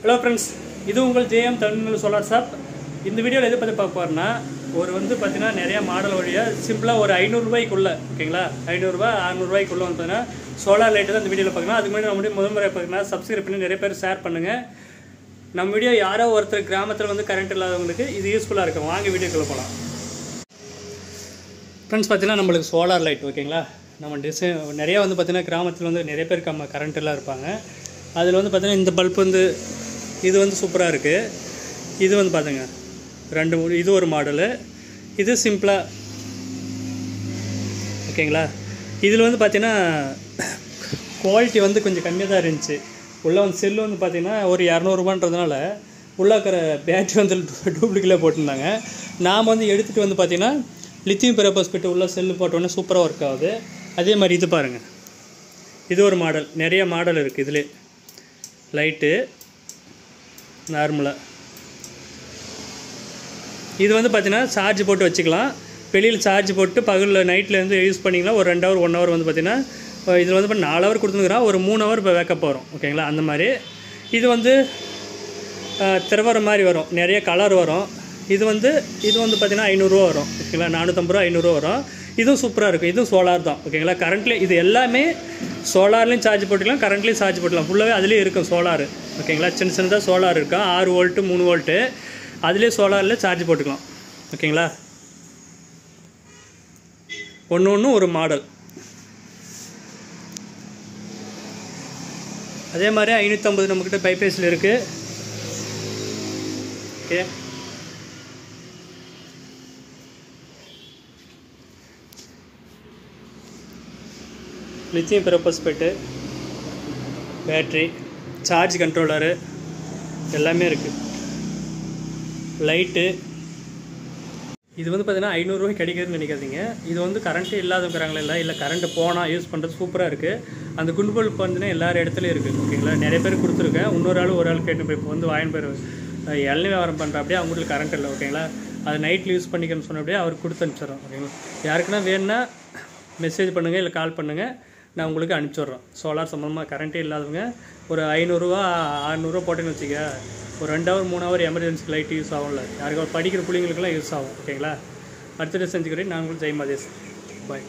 Hello friends, இது உங்கள் JM Tamil solar shop. இந்த வீடியோவில் எதை பற்றி பார்க்க போகிறோன்னா, ஒரு பார்த்தீங்கன்னா நிறையா மாடல் வழியாக சிம்பிளாக ஒரு 500 ரூபாய்க்குள்ளே, ஓகேங்களா, 500 ரூபா 600 ரூபாய்க்குள்ளே பார்த்தீங்கன்னா சோலார் லைட்டு தான் இந்த வீடியோவில் பார்க்கலாம். அதுக்கு முன்னாடி நம்ம முதல் முறை பார்த்தீங்கன்னா சப்ஸ்கிரைப் பண்ணி நிறைய பேர் ஷேர் பண்ணுங்கள். நம்ம வீடியோ யாரோ ஒருத்தர் கிராமத்தில் கரண்ட் இல்லாதவங்களுக்கு இது யூஸ்ஃபுல்லாக இருக்கும். வாங்க வீடியோக்குள்ளே போகலாம். ஃப்ரெண்ட்ஸ், பார்த்தீங்கன்னா நம்மளுக்கு சோலார் லைட், ஓகேங்களா, நம்ம நிறையா பார்த்தீங்கன்னா கிராமத்தில் நிறைய பேர் கரண்ட் எல்லாம் இருப்பாங்க. அதில் பார்த்தீங்கன்னா இந்த பல்ப் இது சூப்பராக இருக்குது. இது பார்த்துங்க 2 இது ஒரு மாடலு, இது சிம்பிளாக, ஓகேங்களா. இதில் பார்த்தீங்கன்னா குவாலிட்டி கொஞ்சம் கம்மியாக தான் இருந்துச்சு. உள்ளே செல்லு பார்த்தீங்கன்னா ஒரு 200 ரூபான்றதுனால உள்ளே இருக்கிற பேட்டரி டூப்ளிகேட்டாக போட்டிருந்தாங்க. நாம் எடுத்துகிட்டு பார்த்தீங்கன்னா லித்தியம் பெரோபாஸ்பேட் உள்ள செல்லு போட்டோன்னே சூப்பராக ஒர்க் ஆகுது. அதே மாதிரி இது பாருங்கள், இது ஒரு மாடல். நிறைய மாடல் இருக்குது இதில். லைட்டு நார்மலாக இது பார்த்தீங்கன்னா சார்ஜ் போட்டு வச்சுக்கலாம். வெளியில் சார்ஜ் போட்டு பகலில் நைட்டில் யூஸ் பண்ணிங்கன்னா ஒரு 2 ஹவர் 1 ஹவர் பார்த்தீங்கன்னா இதில் இப்போ 4 ஹவர் கொடுத்துருக்குறோம். ஒரு 3 ஹவர் இப்போ வேக்கப் வரும், ஓகேங்களா. அந்த மாதிரி இது திரவர மாதிரி வரும், நிறைய கலர் வரும். இது பார்த்தீங்கன்னா 500 ரூபா வரும், ஓகேங்களா. 450 ரூபா 500 ரூபா வரும். இதுவும் சூப்பராக இருக்கும். இதுவும் சோலார் தான், ஓகேங்களா. கரண்ட்லேயே இது எல்லாமே சோலார்லேயும் சார்ஜ் போட்டுக்கலாம், கரண்ட்லேயும் சார்ஜ் போட்டுக்கலாம். ஃபுல்லாகவே அதுலேயே இருக்கும் சோலார், ஓகேங்களா. சின்னதாக சோலார் இருக்கும். 6 வோல்ட்டு 3 வோல்ட்டு அதுலேயே சோலாரில் சார்ஜ் போட்டுக்கலாம், ஓகேங்களா. ஒன்று ஒரு மாடல். அதே மாதிரி 550 நம்மக்கிட்ட பைபேஸில் இருக்குது. Okay, lithium ferrophosphate, battery, charge controller எல்லாமே இருக்குது. லைட்டு இது பார்த்தீங்கன்னா 500 ரூபாய் கிடைக்கிறதுன்னு நினைக்காதீங்க. இது கரண்ட்டு இல்லாதவங்கிறாங்களா, இல்லை கரண்ட்டு போனால் யூஸ் பண்ணுறது சூப்பராக இருக்குது. அந்த குண்டு பல்ப் பார்த்தீங்கன்னா எல்லார் இடத்துலையும் இருக்குது, ஓகேங்களா. நிறைய பேர் கொடுத்துருக்கேன். ஒரு ஆள் கேட்டு போய் இப்போ வாயின் பேர் இளநீ வியாபாரம் பண்ணுற அப்படியே அவங்களுக்கு கரண்ட் இல்லை, ஓகேங்களா. அது நைட்டில் யூஸ் பண்ணிக்கணும்னு சொன்ன அப்படியே அவர் கொடுத்து அனுப்பிச்சிடுறோம், ஓகேங்களா. யாருக்குன்னா வேணுன்னா மெசேஜ் பண்ணுங்கள், இல்லை கால் பண்ணுங்கள், நான் உங்களுக்கு அனுப்பிச்சிட்றோம். சோலார் சம்மந்தமாக கரண்ட்டே இல்லாதவங்க ஒரு 500 ரூபா 600 ரூபா போட்டேன்னு வச்சுக்க, ஒரு 2 hour 3 hour emergency light use ஆகும்ல, யாருக்காவது படிக்கிற பிள்ளைங்களுக்கெல்லாம் யூஸ் ஆகும், ஓகேங்களா. அடுத்த செஞ்சுக்கிறேன். நான் உங்களுக்கு ஜெய் மதேஷ். பாய்.